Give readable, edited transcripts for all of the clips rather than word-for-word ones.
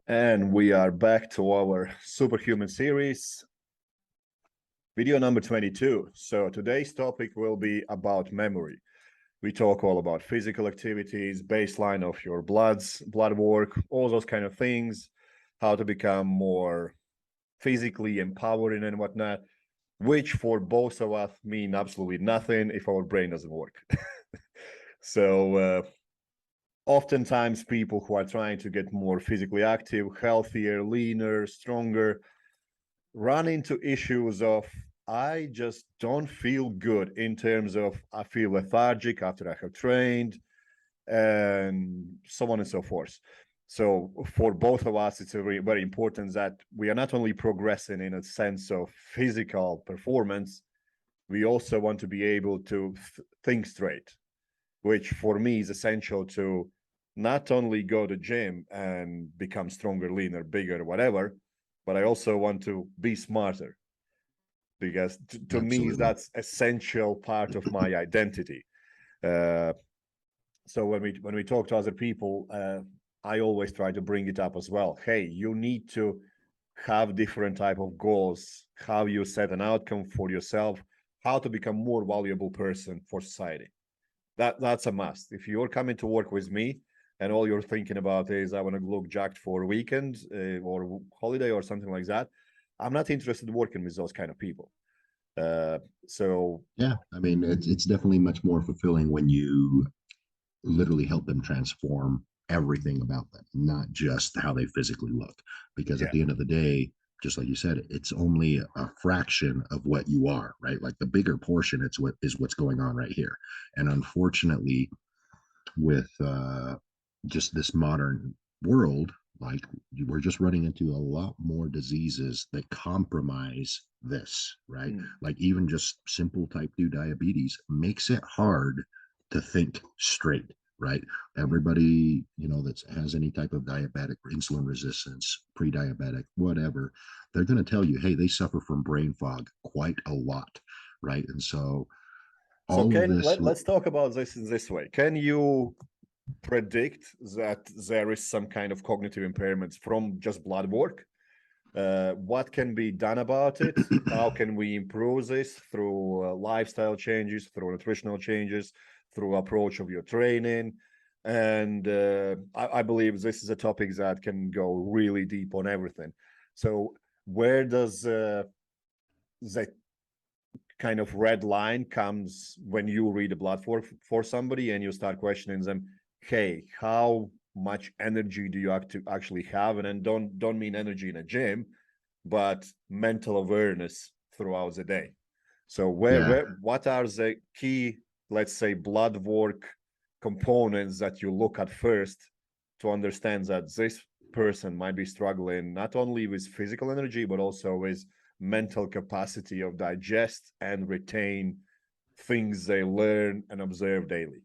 And we are back to our superhuman series, video number 22. So today's topic will be about memory. We talk all about physical activities, baseline of your blood work, all those kind of things, how to become more physically empowering and whatnot, which for both of us mean absolutely nothing if our brain doesn't work. So oftentimes people who are trying to get more physically active, healthier, leaner, stronger, run into issues of I just don't feel good in terms of I feel lethargic after I have trained and so on and so forth. So for both of us, it's very, very important that we are not only progressing in a sense of physical performance, we also want to be able to think straight, which for me is essential to not only go to gym and become stronger, leaner, bigger, whatever, but I also want to be smarter because to me Absolutely. that's essential part of my identity. Uh, so when we talk to other people, I always try to bring it up as well. Hey, you need to have different type of goals, how you set an outcome for yourself, how to become more valuable person for society. That's a must. If you're coming to work with me and all you're thinking about is I want to look jacked for a weekend or holiday or something like that, I'm not interested in working with those kind of people. So Yeah, I mean, it's definitely much more fulfilling when you literally help them transform everything about them, not just how they physically look. Because at yeah, the end of the day, just like you said, it's only a fraction of what you are, right? Like the bigger portion, it's what is what's going on right here. And unfortunately, with just this modern world, like we're just running into a lot more diseases that compromise this, right? mm. Like even just simple type 2 diabetes makes it hard to think straight, right? Mm. Everybody, that has any type of diabetic or insulin resistance, pre-diabetic, whatever, they're going to tell you, hey, they suffer from brain fog quite a lot, right? And so So all of can this, let's talk about this in this way. Can you predict that there is some kind of cognitive impairments from just blood work? What can be done about it? How can we improve this through lifestyle changes, through nutritional changes, through approach of your training? And I believe this is a topic that can go really deep on everything. So where does the kind of red line comes when you read a blood for somebody and you start questioning them, hey, how much energy do you actually have? And then don't mean energy in a gym, but mental awareness throughout the day. So yeah. where what are the key, let's say, blood work components that you look at first to understand that this person might be struggling not only with physical energy but also with mental capacity of digest and retain things they learn and observe daily.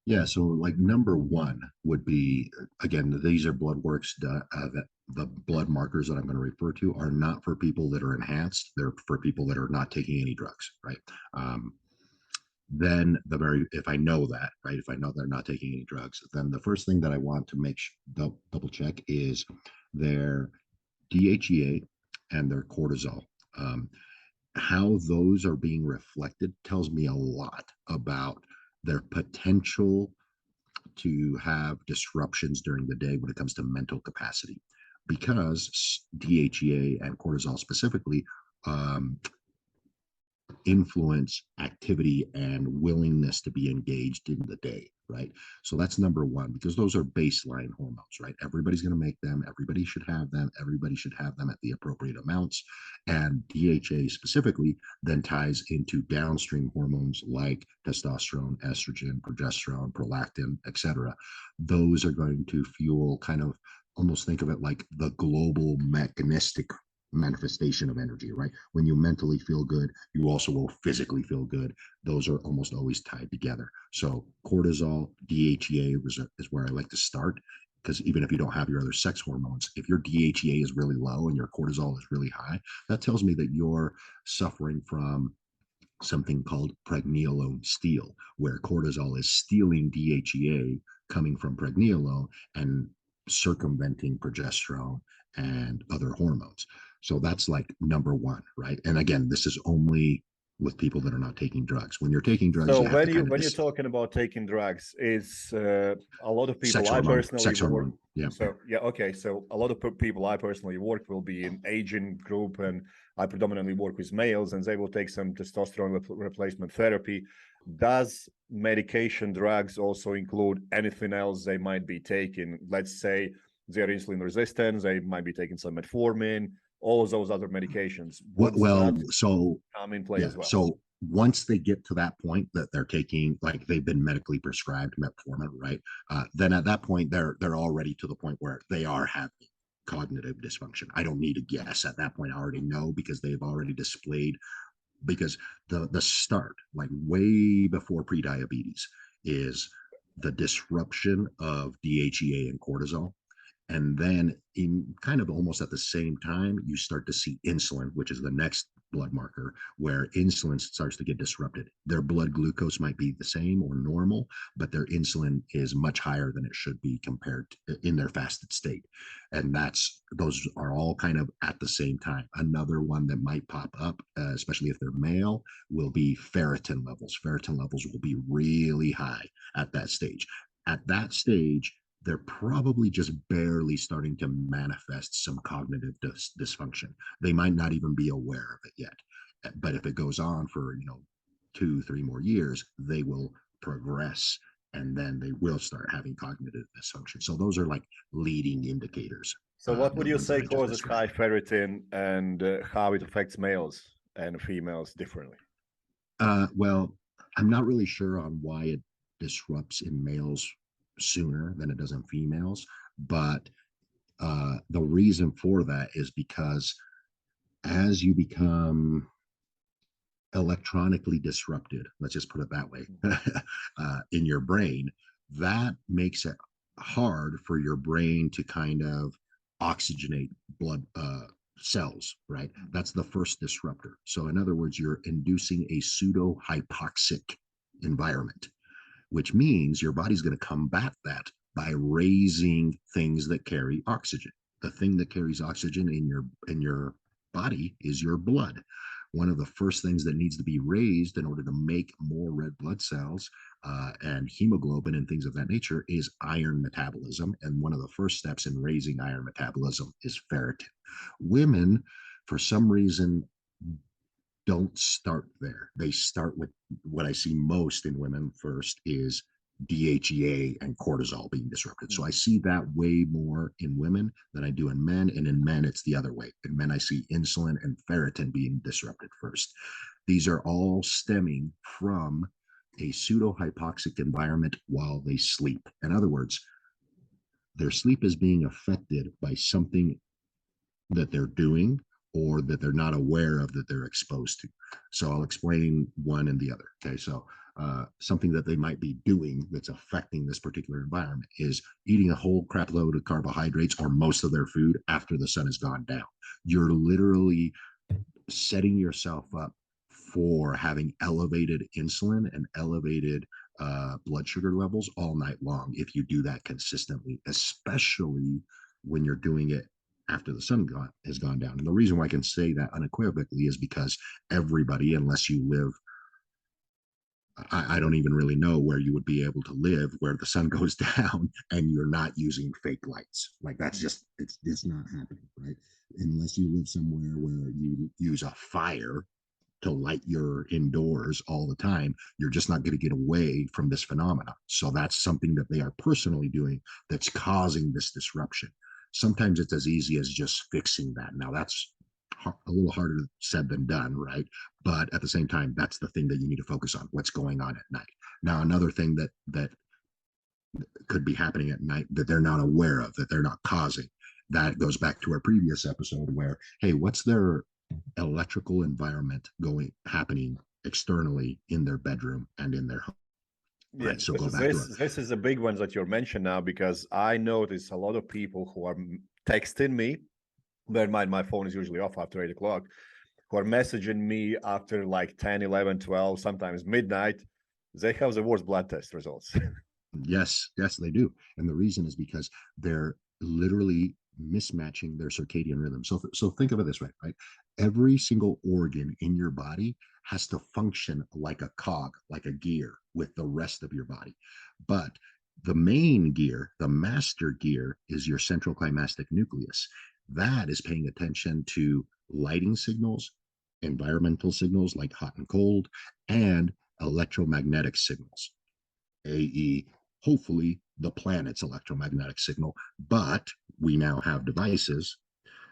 Yeah, so like number one would be again, these are blood works that the blood markers that I'm going to refer to are not for people that are enhanced. They're for people that are not taking any drugs, right? Um, then if I know that, right, if I know they're not taking any drugs, then the first thing that I want to double check is their DHEA and their cortisol. Um, how those are being reflected tells me a lot about their potential to have disruptions during the day when it comes to mental capacity because DHEA and cortisol specifically um, influence activity and willingness to be engaged in the day, right? So that's number one, because those are baseline hormones, right? Everybody's going to make them, everybody should have them, everybody should have them at the appropriate amounts. And DHA specifically then ties into downstream hormones like testosterone, estrogen, progesterone, prolactin, etc. Those are going to fuel kind of, almost think of it like the global mechanistic manifestation of energy, right? When you mentally feel good, you also will physically feel good. Those are almost always tied together. So cortisol, DHEA is where I like to start, because even if you don't have your other sex hormones, if your DHEA is really low and your cortisol is really high, that tells me that you're suffering from something called pregnenolone steal, where cortisol is stealing DHEA coming from pregnenolone and circumventing progesterone and other hormones. So that's like number one, right? And again, this is only with people that are not taking drugs. When you're taking drugs, So you have to kind of when you're talking about taking drugs, is a lot of people sex hormone. Yeah. So yeah, okay. So a lot of people I personally work will be in aging group, and I predominantly work with males, and they will take some testosterone replacement therapy. Does medication drugs also include anything else they might be taking? Let's say they're insulin resistant, they might be taking some metformin, all of those other medications. Would Well, that so come in play yeah, as well? so once they get to that point that they're taking, like they've been medically prescribed metformin, right? Then at that point they're already to the point where they are having cognitive dysfunction. I don't need to guess at that point. I already know because they've already displayed, because the start, like way before prediabetes, is the disruption of DHEA and cortisol. And then in kind of almost at the same time, you start to see insulin, which is the next blood marker, where insulin starts to get disrupted. Their blood glucose might be the same or normal, but their insulin is much higher than it should be compared to in their fasted state. And those are all kind of at the same time. Another one that might pop up, especially if they're male, will be ferritin levels. Ferritin levels will be really high at that stage. At that stage, they're probably just barely starting to manifest some cognitive dysfunction. They might not even be aware of it yet. But if it goes on for, 2, 3 more years, they will progress, and then they will start having cognitive dysfunction. So those are like leading indicators. So what would The you ones that say I just causes high described. ferritin, and how it affects males and females differently? Well, I'm not really sure on why it disrupts in males sooner than it does in females, but the reason for that is because as you become electronically disrupted, let's just put it that way, in your brain, that makes it hard for your brain to kind of oxygenate blood cells, right? That's the first disruptor. So, in other words, you're inducing a pseudo hypoxic environment, which means your body's going to combat that by raising things that carry oxygen. The thing that carries oxygen in your body is your blood. One of the first things that needs to be raised in order to make more red blood cells and hemoglobin and things of that nature is iron metabolism. And one of the first steps in raising iron metabolism is ferritin. Women, for some reason, don't start there. They start with what I see most in women first is DHEA and cortisol being disrupted. So I see that way more in women than I do in men. And in men, it's the other way. In men, I see insulin and ferritin being disrupted first. These are all stemming from a pseudo hypoxic environment while they sleep. In other words, their sleep is being affected by something that they're doing or that they're not aware of that they're exposed to. So I'll explain one and the other. Okay. So something that they might be doing that's affecting this particular environment is eating a whole crap load of carbohydrates or most of their food after the sun has gone down. You're literally setting yourself up for having elevated insulin and elevated blood sugar levels all night long if you do that consistently, especially when you're doing it after the sun has gone down. And the reason why I can say that unequivocally is because everybody, unless you live, I don't even really know where you would be able to live where the sun goes down and you're not using fake lights. Like that's just, it's not happening, right? Unless you live somewhere where you use a fire to light your indoors all the time, you're just not going to get away from this phenomena. So that's something that they are personally doing that's causing this disruption. Sometimes it's as easy as just fixing that. Now that's a little harder said than done, right? But at the same time, that's the thing that you need to focus on, what's going on at night. Now, another thing that could be happening at night that they're not aware of, that they're not causing, that goes back to our previous episode where, hey, what's their electrical environment happening externally in their bedroom and in their home? Right. Yes, So go back to it. this is a big one that you're mentioning now, because I notice a lot of people who are texting me. Bear in mind, my phone is usually off after 8 o'clock, who are messaging me after like 10, 11, 12, sometimes midnight. They have the worst blood test results. Yes, they do. And the reason is because literally mismatching their circadian rhythm. So think of it this way, right? Every single organ in your body has to function like a cog, like a gear with the rest of your body. But the main gear, the master gear, is your central climactic nucleus. That is paying attention to lighting signals, environmental signals like hot and cold, and electromagnetic signals, AE, hopefully the planet's electromagnetic signal. But we now have devices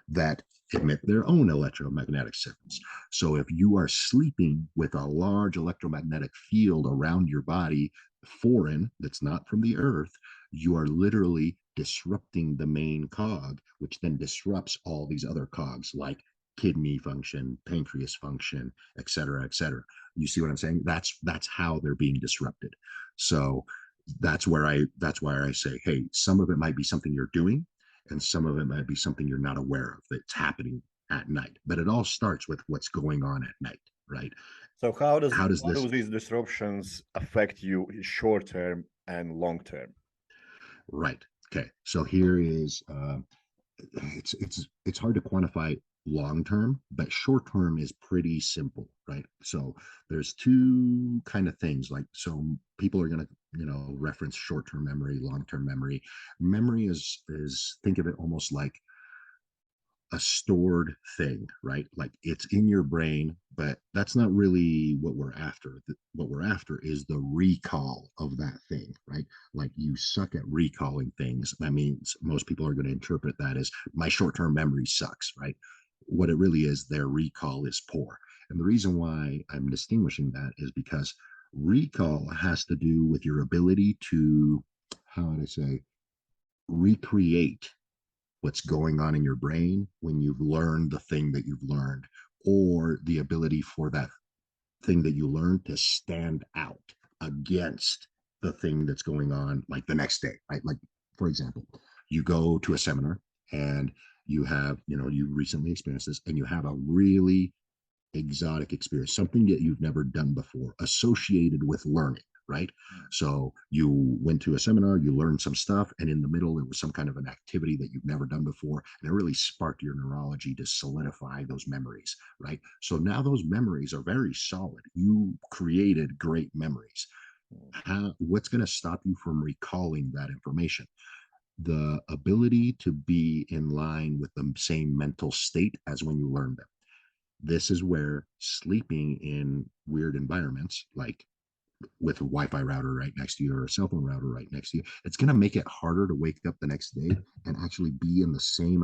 that emit their own electromagnetic signals. So if you are sleeping with a large electromagnetic field around your body, foreign, that's not from the earth, you are literally disrupting the main cog, which then disrupts all these other cogs like kidney function, pancreas function, et cetera, et cetera. You see what I'm saying? That's how they're being disrupted. So that's why I say, hey, some of it might be something you're doing, and some of it might be something you're not aware of that's happening at night. But it all starts with what's going on at night, right? So How does how this do these disruptions affect you short term and long term? right? Okay, so here is it's hard to quantify long term, but short term is pretty simple, right? So there's two kind of things. Like, so people are going to reference short term memory, long term memory. Memory is think of it almost like a stored thing, right? Like it's in your brain, but that's not really what we're after. What we're after is the recall of that thing, right? Like you suck at recalling things. That means most people are going to interpret that as my short term memory sucks, right? What it really is, their recall is poor. And the reason why I'm distinguishing that is because recall has to do with your ability to, how would I say, recreate what's going on in your brain when you've learned the thing that you've learned, or the ability for that thing that you learned to stand out against the thing that's going on like the next day, right? Like, for example, you go to a seminar and you have, you recently experienced this and you have a really exotic experience, something that you've never done before, associated with learning, right? So you went to a seminar, you learned some stuff, and in the middle, there was some kind of an activity that you've never done before, and it really sparked your neurology to solidify those memories, right? So now those memories are very solid. You created great memories. What's going to stop you from recalling that information? The ability to be in line with the same mental state as when you learned them. This is where sleeping in weird environments, like with a Wi-Fi router right next to you or a cell phone router right next to you, it's going to make it harder to wake up the next day and actually be in the same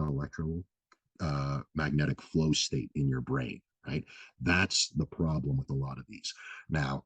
magnetic flow state in your brain, right? That's the problem with a lot of these. Now,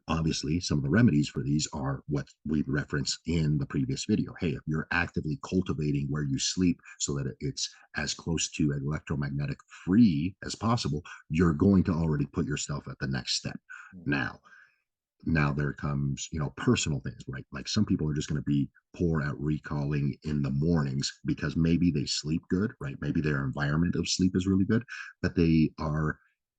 obviously, some of the remedies for these are what we referenced in the previous video. Hey, if you're actively cultivating where you sleep so that it's as close to electromagnetic free as possible, you're going to already put yourself at the next step. Now there comes, personal things, right? Like some people are just going to be poor at recalling in the mornings because maybe they sleep good, right? Maybe their environment of sleep is really good, but they are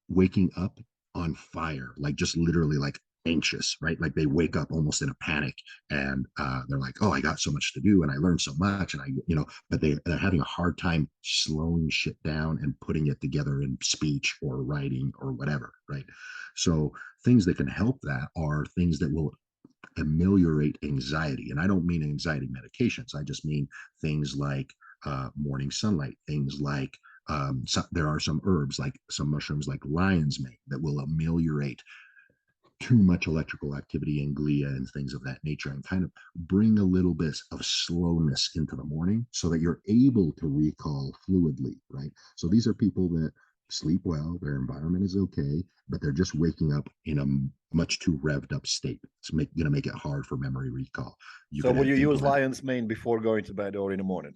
waking up on fire, like just literally like anxious, right? Like they wake up almost in a panic and they're like, oh, I got so much to do and I learned so much. And but they're having a hard time slowing shit down and putting it together in speech or writing or whatever, right? So things that can help that are things that will ameliorate anxiety. And I don't mean anxiety medications. I just mean things like morning sunlight, things like there are some herbs, like some mushrooms like lion's mane, that will ameliorate too much electrical activity in glia and things of that nature, and kind of bring a little bit of slowness into the morning so that you're able to recall fluidly, right? So these are people that sleep well, their environment is okay, but they're just waking up in a much too revved up state. It's going to make it hard for memory recall. You So could would you use implement, lion's mane before going to bed or in the morning?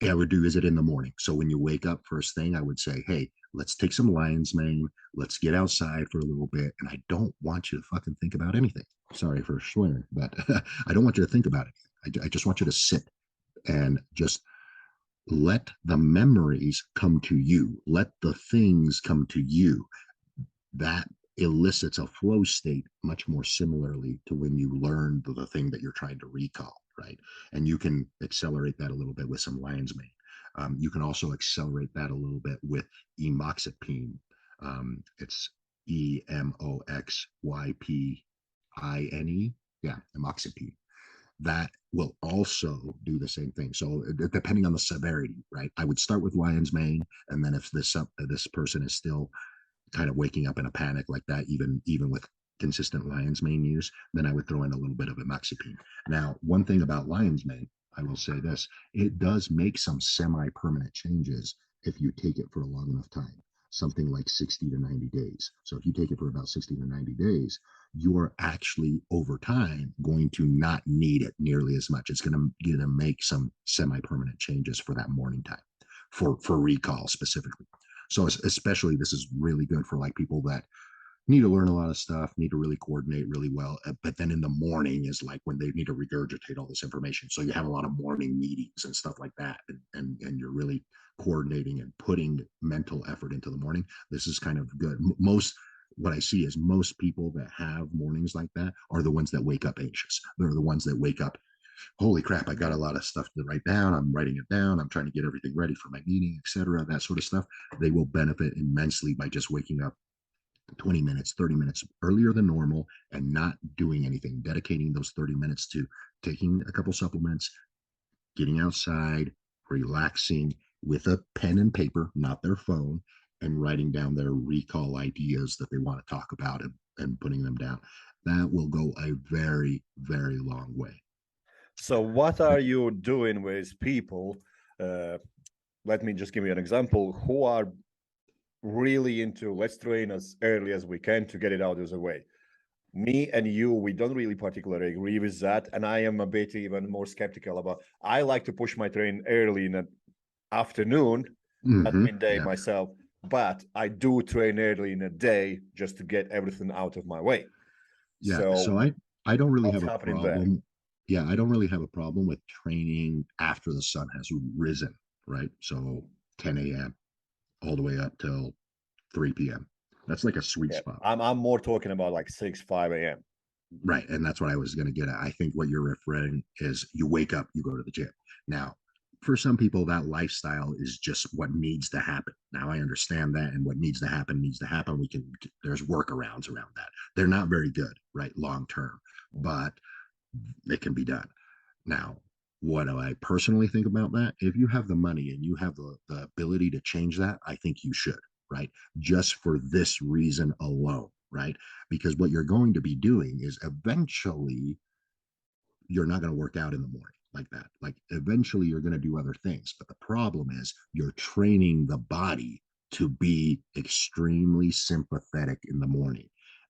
I would do is it in the morning. So when you wake up first thing, I would say, hey, let's take some lion's mane. Let's get outside for a little bit. And I don't want you to fucking think about anything. Sorry for swearing, but I don't want you to think about it. I just want you to sit and just let the memories come to you. Let the things come to you. That elicits a flow state much more similarly to when you learned the thing that you're trying to recall. right? And you can accelerate that a little bit with some lion's mane. You can also accelerate that a little bit with emoxipine. It's EMOXYPINE. Yeah, emoxipine. That will also do the same thing. So depending on the severity, right? I would start with lion's mane, and then if this person is still kind of waking up in a panic like that, even with consistent lion's mane use, then I would throw in a little bit of amoxicillin. Now, one thing about lion's mane, I will say this: it does make some semi-permanent changes if you take it for a long enough time, something like 60 to 90 days. So if you take it for about 60 to 90 days, you're actually over time going to not need it nearly as much. It's going to make some semi-permanent changes for that morning time, for recall specifically. So especially this is really good for like people that need to learn a lot of stuff, need to really coordinate really well. But then in the morning is like when they need to regurgitate all this information. So you have a lot of morning meetings and stuff like that. And you're really coordinating and putting mental effort into the morning. This is kind of good. What I see is most people that have mornings like that are the ones that wake up anxious. They're the ones that wake up, holy crap, I got a lot of stuff to write down. I'm writing it down. I'm trying to get everything ready for my meeting, etc. That sort of stuff. They will benefit immensely by just waking up 20 minutes, 30 minutes earlier than normal and not doing anything, dedicating those 30 minutes to taking a couple supplements, getting outside, relaxing with a pen and paper, not their phone, and writing down their recall ideas that they want to talk about and putting them down. That will go a very, very long way. So what are you doing with people? Let me just give you an example, who are really into let's train as early as we can to get it out of the way. Me and you, we don't really particularly agree with that. And I am a bit even more skeptical about, I like to push my train early in the afternoon, at midday myself, but I do train early in the day just to get everything out of my way. Yeah. So I don't really have a problem. There? Yeah, I don't really have a problem with training after the sun has risen, right? So 10 a.m. all the way up till 3 p.m. That's like a sweet spot. I'm more talking about like 6, 5 a.m. Right. And that's what I was going to get at. I think what you're referring is you wake up, you go to the gym. Now, for some people, that lifestyle is just what needs to happen. Now, I understand that, and what needs to happen needs to happen. There's workarounds around that. They're not very good, right, long term, but it can be done. Now, what do I personally think about that? If you have the money and you have the ability to change that, I think you should, right? Just for this reason alone, right? Because what you're going to be doing is eventually you're not going to work out in the morning like that. Like eventually you're going to do other things. But the problem is you're training the body to be extremely sympathetic in the morning.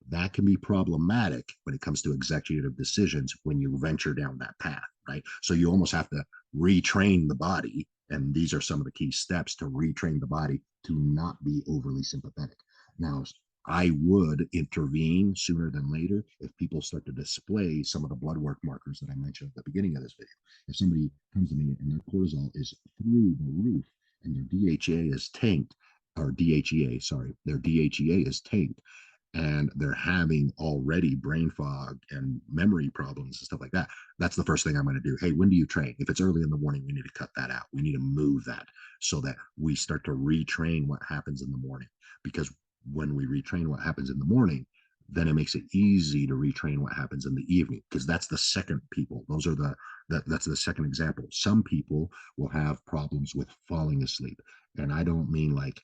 That can be problematic when it comes to executive decisions when you venture down that path, right? So you almost have to retrain the body. And these are some of the key steps to retrain the body to not be overly sympathetic. Now, I would intervene sooner than later if people start to display some of the blood work markers that I mentioned at the beginning of this video. If somebody comes to me and their cortisol is through the roof and their DHEA is tanked, or DHEA, sorry, their DHEA is tanked, and they're having already brain fog and memory problems and stuff like that, that's the first thing I'm going to do. Hey, when do you train? If it's early in the morning, we need to cut that out. We need to move that so that we start to retrain what happens in the morning. Because when we retrain what happens in the morning, then it makes it easy to retrain what happens in the evening, because that's the second people. Those are that's the second example. Some people will have problems with falling asleep. And I don't mean like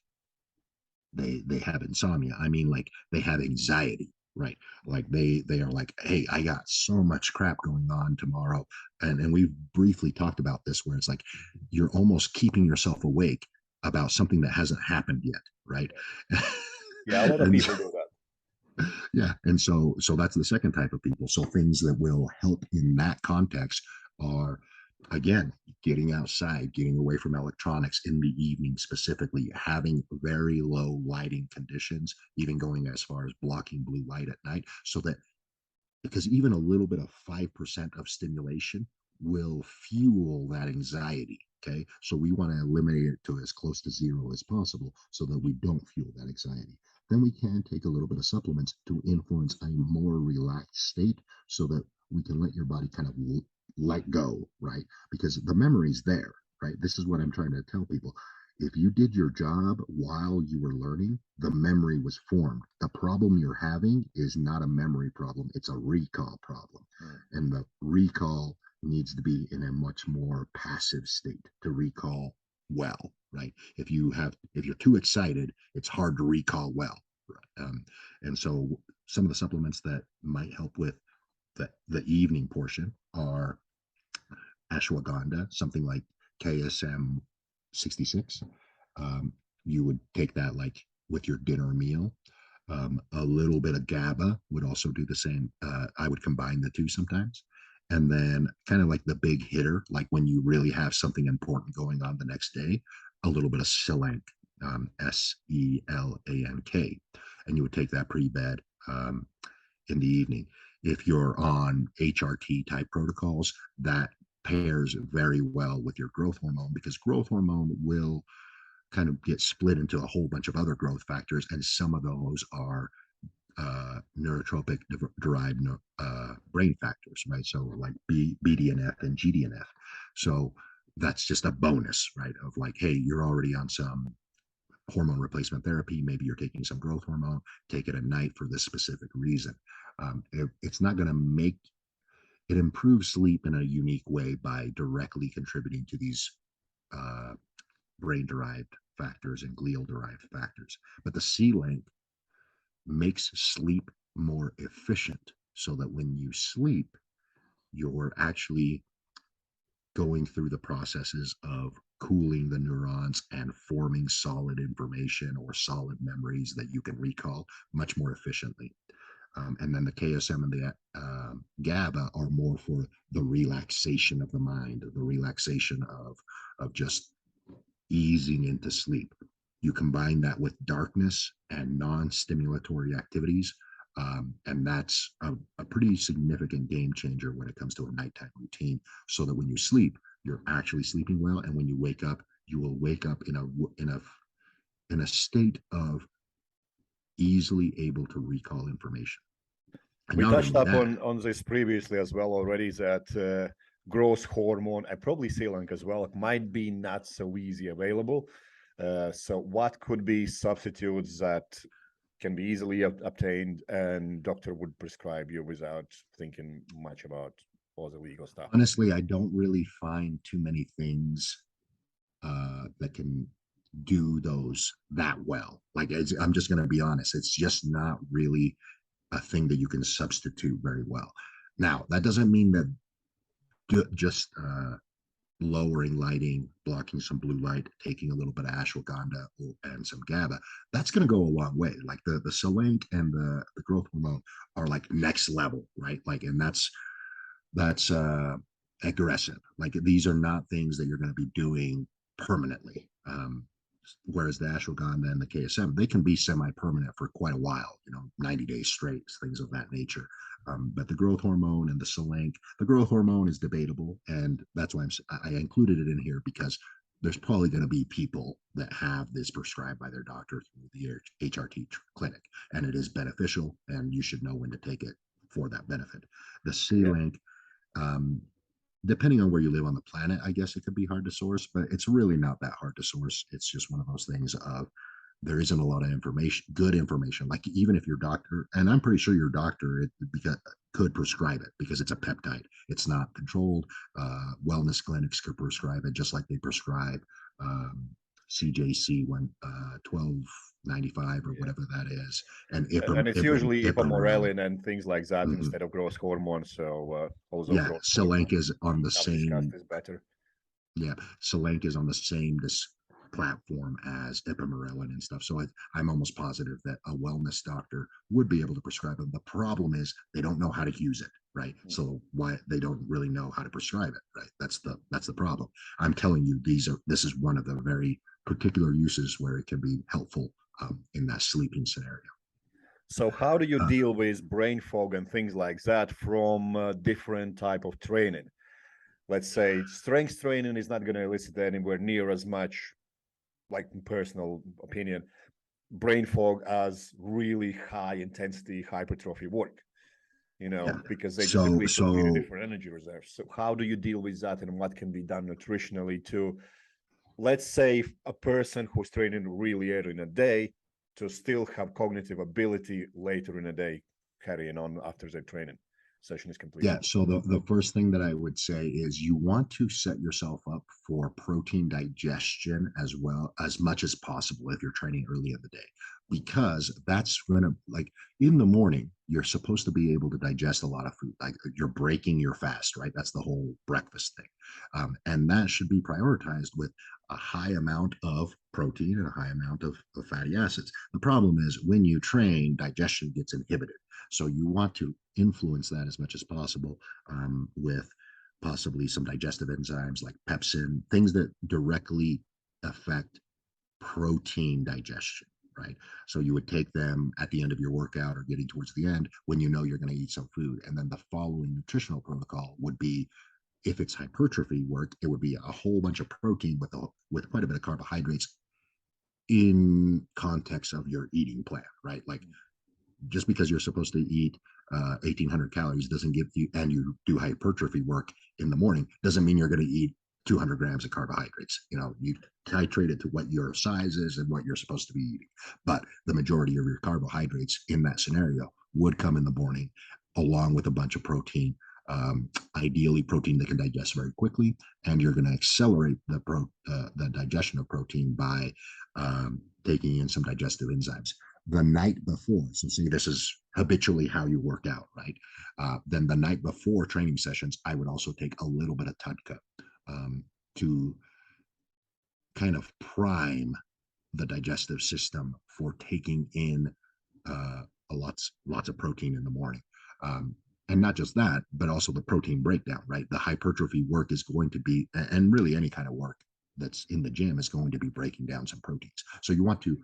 they have insomnia. I mean like they have anxiety, right? Like they are like, hey, I got so much crap going on tomorrow. And we've briefly talked about this, where it's like you're almost keeping yourself awake about something that hasn't happened yet, right? Yeah, a lot of people do that. Yeah, and so that's the second type of people. So things that will help in that context are, again, getting outside, getting away from electronics in the evening, specifically having very low lighting conditions, even going as far as blocking blue light at night, so that, because even a little bit of 5% of stimulation will fuel that anxiety. Okay, so we want to eliminate it to as close to zero as possible so that we don't fuel that anxiety. Then we can take a little bit of supplements to influence a more relaxed state so that we can let your body kind of let go, right? Because the memory's there, right? This is what I'm trying to tell people. If you did your job while you were learning, the memory was formed. The problem you're having is not a memory problem, it's a recall problem. And the recall needs to be in a much more passive state to recall well, right? If you're too excited, it's hard to recall well. Um, and so some of the supplements that might help with the evening portion are ashwagandha, something like KSM 66. Um, you would take that like with your dinner meal. A little bit of GABA would also do the same. I would combine the two sometimes. And then, kind of like the big hitter, like when you really have something important going on the next day, a little bit of Selank, Selank. And you would take that pre-bed in the evening. If you're on HRT type protocols, that pairs very well with your growth hormone, because growth hormone will kind of get split into a whole bunch of other growth factors, and some of those are neurotropic derived brain factors, right? So like BDNF and GDNF. So that's just a bonus, right? Of like, hey, you're already on some hormone replacement therapy. Maybe you're taking some growth hormone, take it at night for this specific reason. It's not going to make it improve sleep in a unique way by directly contributing to these uh, brain derived factors and glial derived factors. But the C link makes sleep more efficient so that when you sleep, you're actually going through the processes of cooling the neurons and forming solid information or solid memories that you can recall much more efficiently. And then the KSM and the GABA are more for the relaxation of the mind, the relaxation of just easing into sleep. You combine that with darkness and non-stimulatory activities, and that's a pretty significant game changer when it comes to a nighttime routine. So that when you sleep, you're actually sleeping well, and when you wake up, you will wake up in a state of easily able to recall information. And We not touched only up that, on this previously as well already, that growth hormone, and probably Selank as well, it might be not so easy available. So what could be substitutes that can be easily obtained and doctor would prescribe you without thinking much about all the legal stuff? honestly, I don't really find too many things that can do those that well. Like, I'm just going to be honest, it's just not really a thing that you can substitute very well. Now, that doesn't mean that just lowering lighting, blocking some blue light, taking a little bit of ashwagandha and some GABA, that's going to go a long way. Like the Selank and the growth hormone are like next level, right? Like, and that's aggressive. Like, these are not things that you're going to be doing permanently. Whereas the ashwagandha and the KSM, they can be semi-permanent for quite a while, 90 days straight, things of that nature. But the growth hormone and the Selank, the growth hormone is debatable, and that's why I included it in here, because there's probably going to be people that have this prescribed by their doctor through the HRT clinic, and it is beneficial, and you should know when to take it for that benefit. The Selank, depending on where you live on the planet, I guess it could be hard to source, but it's really not that hard to source. It's just one of those things of there isn't a lot of information, good information. Like, even if your doctor, and I'm pretty sure your doctor could prescribe it because it's a peptide. It's not controlled. Wellness clinics could prescribe it just like they prescribe CJC 1295 or whatever that is, and it's usually ipamorelin. ipamorelin and things like that instead of growth hormone. So although Yeah, growth hormone, Selank is on the I've discussed same. this better. Yeah, Selank is on the same platform as ipamorelin and stuff. So I'm almost positive that a wellness doctor would be able to prescribe them. The problem is they don't know how to use it, right? So why they don't really know how to prescribe it, right? That's the problem. I'm telling you, this is one of the very particular uses where it can be helpful in that sleeping scenario. So how do you deal with brain fog and things like that from different type of training? Let's say strength training is not going to elicit anywhere near as much, like in personal opinion, brain fog as really high intensity hypertrophy work. Yeah. because they just So deplete completely so different energy reserves. So how do you deal with that, and what can be done nutritionally to, let's say, a person who's training really early in the day to still have cognitive ability later in the day, carrying on after their training session is Yeah, completed? so the first thing that I would say is you want to set yourself up for protein digestion as well as much as possible if you're training early in the day, because that's when, like in the morning, you're supposed to be able to digest a lot of food. Like you're breaking your fast, right? That's the whole breakfast thing. And that should be prioritized with a high amount of protein and a high amount of fatty acids. The problem is when you train, digestion gets inhibited. So you want to influence that as much as possible with possibly some digestive enzymes like pepsin, things that directly affect protein digestion, right? So you would take them at the end of your workout or getting towards the end when you know you're going to eat some food. And then the following nutritional protocol would be, if it's hypertrophy work, it would be a whole bunch of protein with quite a bit of carbohydrates in context of your eating plan, right? Like just because you're supposed to eat 1,800 calories doesn't give you, and you do hypertrophy work in the morning, doesn't mean you're going to eat 200 grams of carbohydrates. You titrate it to what your size is and what you're supposed to be eating. But the majority of your carbohydrates in that scenario would come in the morning, along with a bunch of protein. Ideally, protein that can digest very quickly, and you're going to accelerate the digestion of protein by taking in some digestive enzymes the night before. So say this is habitually how you work out, right? Then the night before training sessions, I would also take a little bit of TUDCA to kind of prime the digestive system for taking in lots of protein in the morning. And not just that, but also the protein breakdown, right? The hypertrophy work is going to be, and really any kind of work that's in the gym is going to be breaking down some proteins. So you want to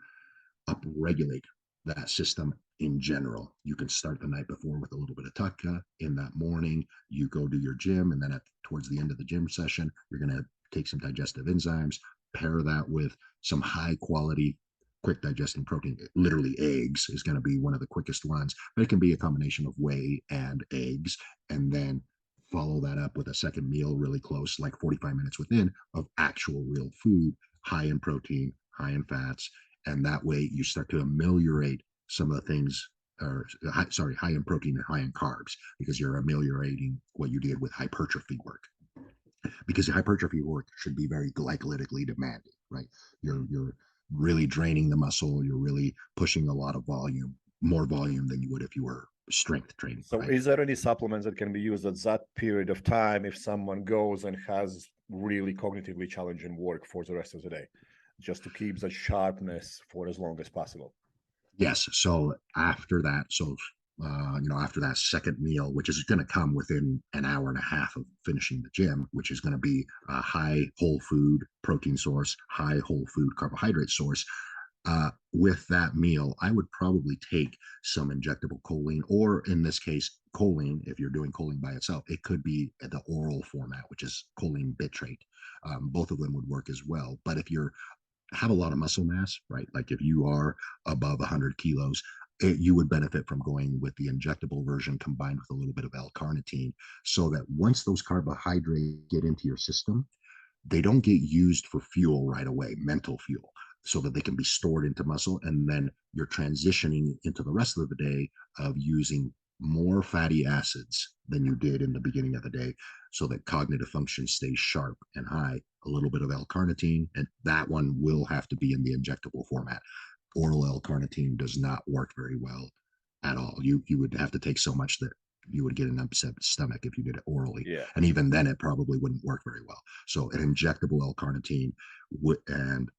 upregulate that system in general. You can start the night before with a little bit of TUDCA. In that morning, you go to your gym, and then towards the end of the gym session, you're going to take some digestive enzymes, pair that with some high quality, quick digesting protein. Literally, eggs is going to be one of the quickest ones, but it can be a combination of whey and eggs, and then follow that up with a second meal really close, like 45 minutes within, of actual real food, high in protein, high in fats, and that way you start to ameliorate some of the things, or high in protein and high in carbs, because you're ameliorating what you did with hypertrophy work. Because hypertrophy work should be very glycolytically demanding, right? You're really draining the muscle, you're really pushing a lot of volume, more volume than you would if you were strength training, So right? is there any supplements that can be used at that period of time if someone goes and has really cognitively challenging work for the rest of the day, just to keep that sharpness for as long as possible? Yes. So after that, after that second meal, which is going to come within an hour and a half of finishing the gym, which is going to be a high whole food protein source, high whole food carbohydrate source. With that meal, I would probably take some injectable choline, or in this case, choline. If you're doing choline by itself, it could be the oral format, which is choline bitrate. Both of them would work as well. But if you're have a lot of muscle mass, right? Like if you are above 100 kilos, you would benefit from going with the injectable version combined with a little bit of L-carnitine, so that once those carbohydrates get into your system, they don't get used for fuel right away, mental fuel, so that they can be stored into muscle. And then you're transitioning into the rest of the day of using more fatty acids than you did in the beginning of the day, so that cognitive function stays sharp and high. A little bit of L-carnitine, and that one will have to be in the injectable format. Oral L-carnitine does not work very well at all. You would have to take so much that you would get an upset stomach if you did it orally, Yeah. and even then it probably wouldn't work very well. So an injectable L-carnitine and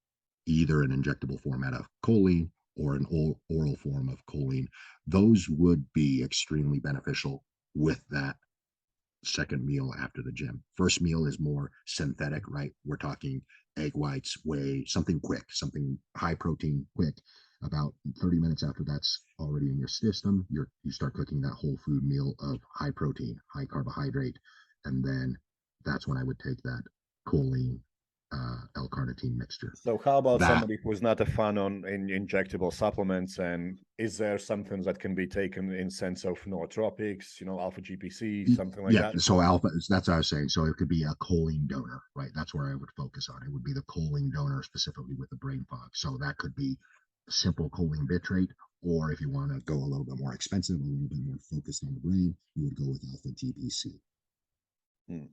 either an injectable format of choline or an oral form of choline, those would be extremely beneficial with that second meal after the gym. First meal is more synthetic, right? We're talking egg whites, whey, something quick, something high protein, quick. About 30 minutes after that's already in your system, you start cooking that whole food meal of high protein, high carbohydrate, and then that's when I would take that choline L-carnitine mixture. So how about That somebody who's not a fan on injectable supplements, and is there something that can be taken in sense of nootropics, alpha GPC, something like Yeah, that? so alpha, that's what I was saying. So it could be a choline donor, right? That's where I would focus on. It would be the choline donor specifically with the brain fog. So that could be simple choline bitrate, or if you want to go a little bit more expensive, a little bit more focused on the brain, you would go with alpha GPC. Hmm.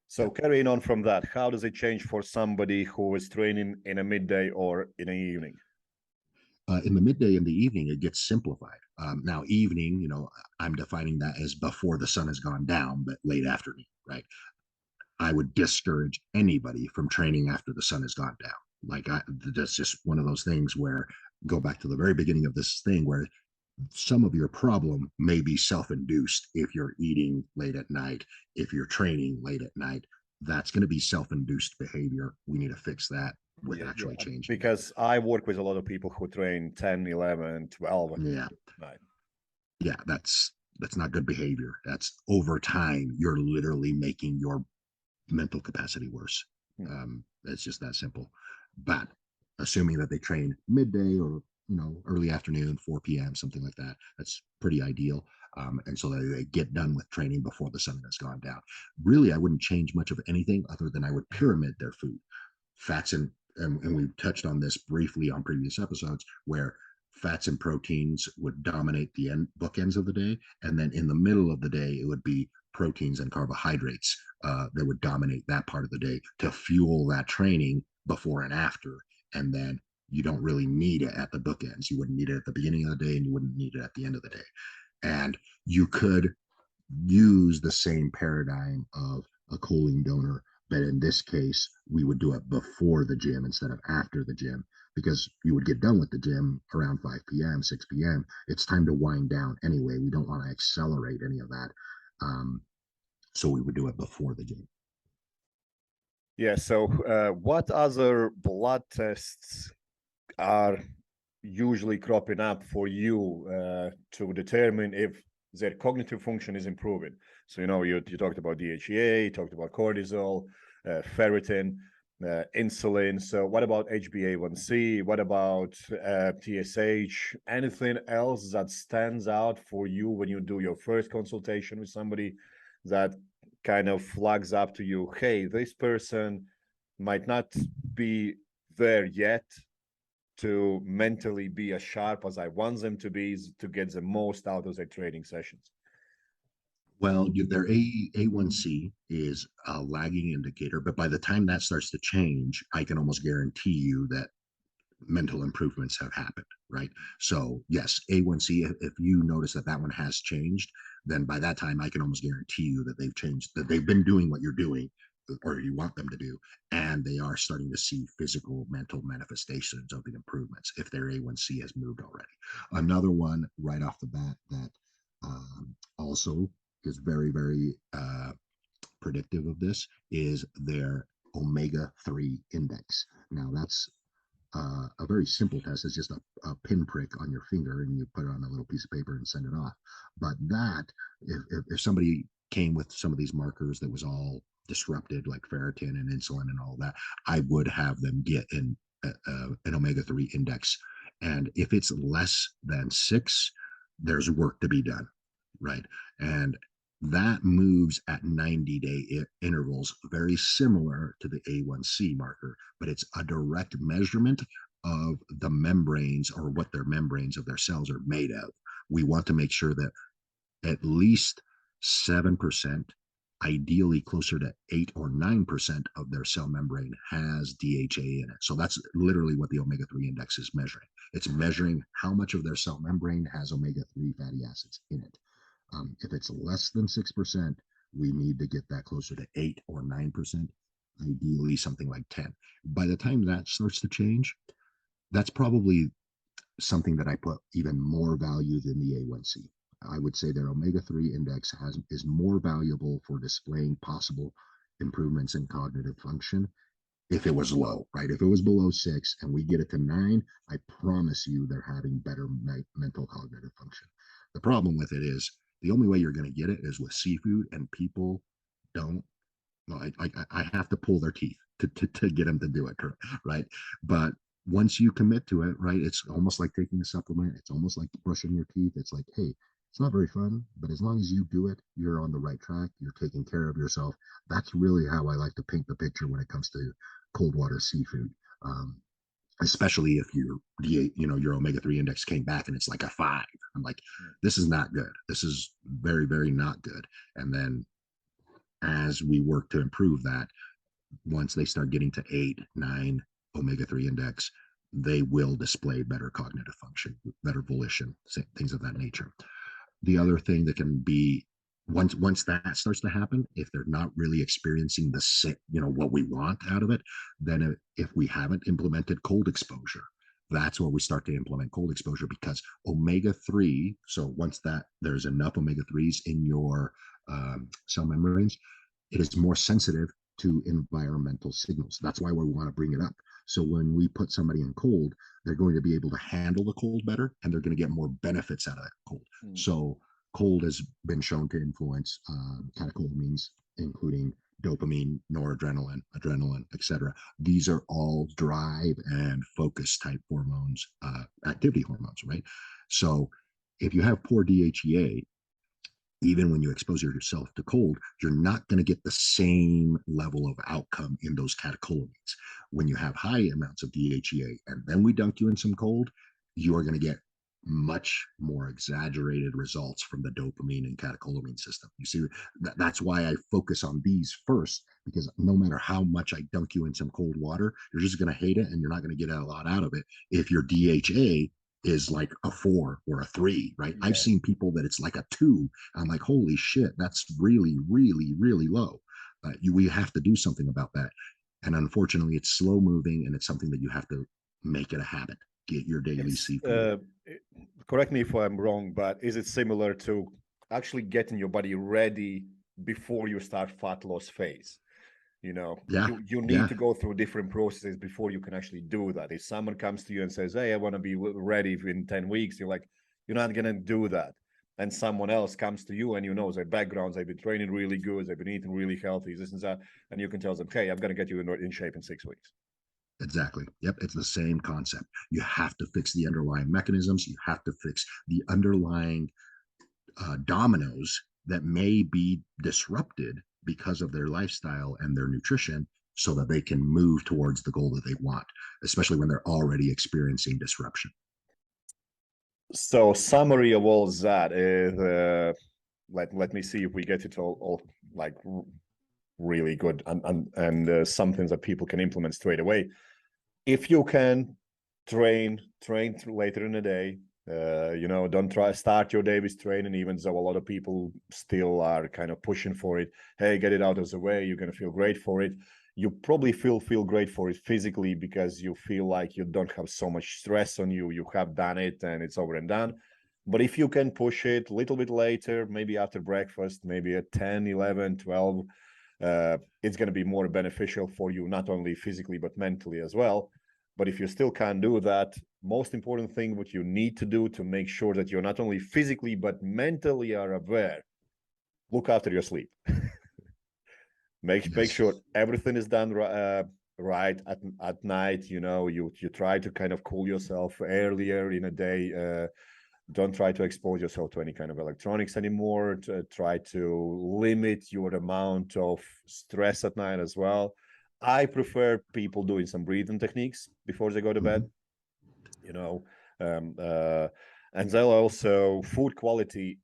So carrying on from that, how does it change for somebody who is training in a midday or in an evening? In the midday and the evening, it gets simplified. Now, evening, I'm defining that as before the sun has gone down, but late afternoon, right? I would discourage anybody from training after the sun has gone down. That's just one of those things where go back to the very beginning of this thing where some of your problem may be self-induced if you're eating late at night, if you're training late at night. That's going to be self-induced behavior. We need to fix that with actually changing that. Because I work with a lot of people who train 10, 11, 12. Yeah. Right. Yeah, that's not good behavior. That's over time, you're literally making your mental capacity worse. It's just that simple. But assuming that they train midday or early afternoon, 4 p.m., something like that, that's pretty ideal. And so they get done with training before the sun has gone down. Really, I wouldn't change much of anything other than I would pyramid their food. Fats and we've touched on this briefly on previous episodes where fats and proteins would dominate the bookends of the day, and then in the middle of the day it would be proteins and carbohydrates that would dominate that part of the day to fuel that training before and after. And then you don't really need it at the bookends. You wouldn't need it at the beginning of the day, and you wouldn't need it at the end of the day. And you could use the same paradigm of a choline donor, but in this case, we would do it before the gym instead of after the gym because you would get done with the gym around 5 p.m., 6 p.m. It's time to wind down anyway. We don't want to accelerate any of that. So we would do it before the gym. Yeah. So what other blood tests are usually cropping up for you to determine if their cognitive function is improving? So, you talked about DHEA, you talked about cortisol, ferritin, insulin. So what about HbA1c? What about TSH? Anything else that stands out for you when you do your first consultation with somebody that kind of flags up to you, hey, this person might not be there yet to mentally be as sharp as I want them to be to get the most out of their training sessions? Well, their A1C is a lagging indicator, but by the time that starts to change, I can almost guarantee you that mental improvements have happened, right? So yes, A1C, if you notice that one has changed, then by that time I can almost guarantee you that they've changed, that they've been doing what you're doing or you want them to do, and they are starting to see physical mental manifestations of the improvements if their A1C has moved already. Another one right off the bat that also is very, very predictive of this is their omega-3 index. Now that's a very simple test. It's just a pinprick on your finger and you put it on a little piece of paper and send it off. But that, if somebody came with some of these markers that was all disrupted, like ferritin and insulin and all that, I would have them get an omega-3 index. And if it's less than 6, there's work to be done, right? And that moves at 90-day intervals, very similar to the A1C marker, but it's a direct measurement of the membranes or what their membranes of their cells are made of. We want to make sure that at least 7%, ideally closer to 8 or 9% of their cell membrane has DHA in it. So that's literally what the omega-3 index is measuring. It's measuring how much of their cell membrane has omega-3 fatty acids in it. If it's less than 6%, we need to get that closer to 8 or 9%, ideally something like 10. By the time that starts to change, that's probably something that I put even more value than the A1C. I would say their omega-3 index is more valuable for displaying possible improvements in cognitive function if it was low, right? If it was below 6 and we get it to 9, I promise you they're having better mental cognitive function. The problem with it is the only way you're going to get it is with seafood, and people don't No, I have to pull their teeth to get them to do it, right? But once you commit to it, right, it's almost like taking a supplement. It's almost like brushing your teeth. It's like, hey, it's not very fun, but as long as you do it, you're on the right track. You're taking care of yourself. That's really how I like to paint the picture when it comes to cold water seafood. Um, Especially if your your omega-3 index came back and it's like a 5. I'm like, this is not good. This is very, very not good. And then as we work to improve that, once they start getting to 8, 9 omega-3 index, they will display better cognitive function, better volition, things of that nature. The other thing that can be, once that starts to happen, if they're not really experiencing the what we want out of it, then if we haven't implemented cold exposure, that's where we start to implement cold exposure, because omega-3, so once that there's enough omega-3s in your cell membranes, it is more sensitive to environmental signals. That's why we want to bring it up. So when we put somebody in cold, they're going to be able to handle the cold better, and they're going to get more benefits out of that cold. So cold has been shown to influence catecholamines, including dopamine, noradrenaline, adrenaline, etc. These are all drive and focus type hormones, activity hormones, right? So if you have poor DHEA, even when you expose yourself to cold, you're not going to get the same level of outcome in those catecholamines. When you have high amounts of DHEA and then we dunk you in some cold, you are going to get much more exaggerated results from the dopamine and catecholamine system. You see, that's why I focus on these first, because no matter how much I dunk you in some cold water, you're just going to hate it and you're not going to get a lot out of it if your DHA is like a 4 or a 3, right? I've seen people that it's like a 2. I'm like, holy shit, that's really, really, really low. We have to do something about that. And unfortunately, it's slow moving, and it's something that you have to make it a habit. Get your daily seafood. Correct me if I'm wrong, but is it similar to actually getting your body ready before you start fat loss phase? Yeah, You need yeah, to go through different processes before you can actually do that. If someone comes to you and says, hey, I want to be ready in 10 weeks, you're like, you're not going to do that. And someone else comes to you and you know their backgrounds, they've been training really good, they've been eating really healthy, this and that, and you can tell them, hey, I'm going to get you in shape in 6 weeks. exactly. Yep, it's the same concept. You have to fix the underlying mechanisms. You have to fix the underlying dominoes that may be disrupted because of their lifestyle and their nutrition, so that they can move towards the goal that they want, especially when they're already experiencing disruption. So summary of all that is, let me see if we get it all like really good and something that people can implement straight away. If you can train later in the day, don't start your day with training, even though a lot of people still are kind of pushing for it. Hey, get it out of the way, you're going to feel great for it. You probably feel great for it physically because you feel like you don't have so much stress on you. You have done it and it's over and done. But if you can push it a little bit later, maybe after breakfast, maybe at 10, 11, 12, it's going to be more beneficial for you, not only physically, but mentally as well. But if you still can't do that, most important thing what you need to do to make sure that you're not only physically, but mentally are aware, look after your sleep. Make sure everything is done right at night. You try to kind of cool yourself earlier in a day. Don't try to expose yourself to any kind of electronics anymore. Try to limit your amount of stress at night as well. I prefer people doing some breathing techniques before they go to bed. And then also food quality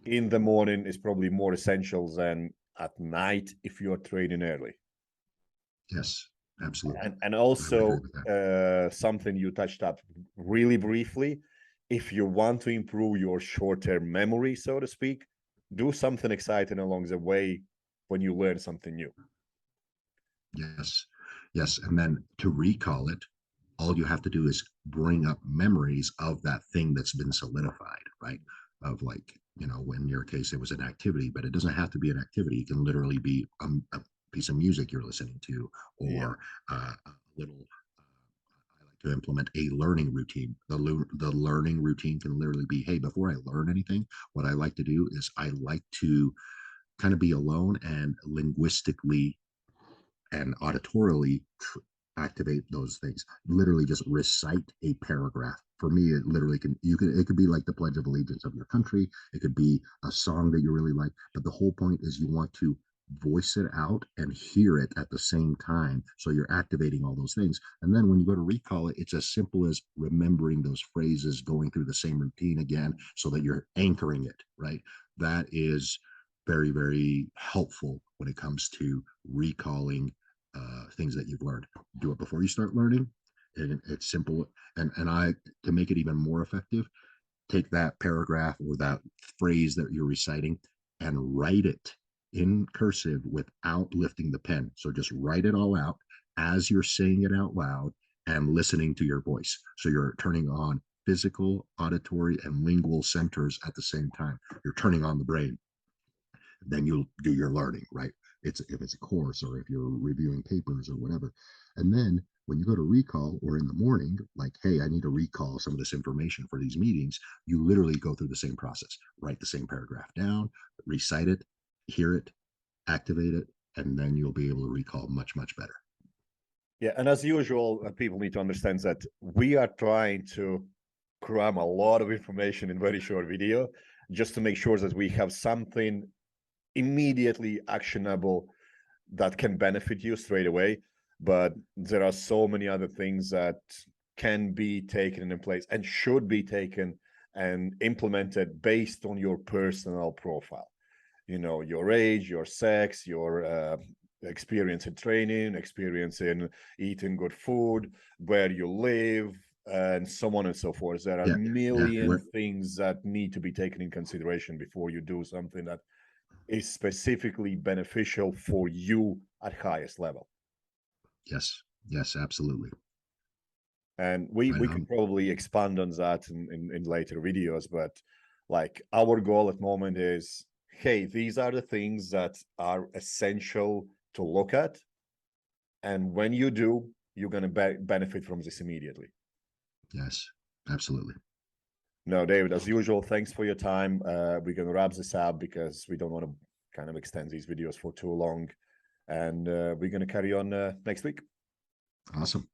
in the morning is probably more essential than at night if you're training early. Yes, absolutely. And also something you touched up really briefly, if you want to improve your short-term memory, so to speak, do something exciting along the way when you learn something new. Yes, yes. And then to recall it, all you have to do is bring up memories of that thing that's been solidified, right? Of like, in your case, it was an activity, but it doesn't have to be an activity. It can literally be a piece of music you're listening to, or a little. I like to implement a learning routine. The learning routine can literally be, hey, before I learn anything, what I like to do is I like to kind of be alone and linguistically and auditorily activate those things. Literally just recite a paragraph. For me, it literally it could be like the Pledge of Allegiance of your country. It could be a song that you really like. But the whole point is you want to voice it out and hear it at the same time. So you're activating all those things. And then when you go to recall it, it's as simple as remembering those phrases, going through the same routine again, so that you're anchoring it, right? That is very, very helpful when it comes to recalling things that you've learned. Do it before you start learning, and it's simple. And I, to make it even more effective, take that paragraph or that phrase that you're reciting and write it in cursive without lifting the pen. So just write it all out as you're saying it out loud and listening to your voice. So you're turning on physical, auditory, and lingual centers at the same time. You're turning on the brain. Then you'll do your learning, right? If it's a course or if you're reviewing papers or whatever. And then when you go to recall or in the morning, like, hey, I need to recall some of this information for these meetings, you literally go through the same process. Write the same paragraph down, recite it, hear it, activate it, and then you'll be able to recall much, much better. Yeah, and as usual, people need to understand that we are trying to cram a lot of information in very short video, just to make sure that we have something immediately actionable that can benefit you straight away. But there are so many other things that can be taken in place and should be taken and implemented based on your personal profile. You know, your age, your sex, your experience in training, experience in eating good food, where you live, and so on and so forth. There are a million things that need to be taken in consideration before you do something that is specifically beneficial for you at highest level. Yes, absolutely. And we can probably expand on that in later videos, but like our goal at the moment is, hey, these are the things that are essential to look at, and when you do, you're going to benefit from this immediately. Yes, absolutely. No, David, as usual, thanks for your time. We're going to wrap this up because we don't want to kind of extend these videos for too long, and we're going to carry on next week. Awesome.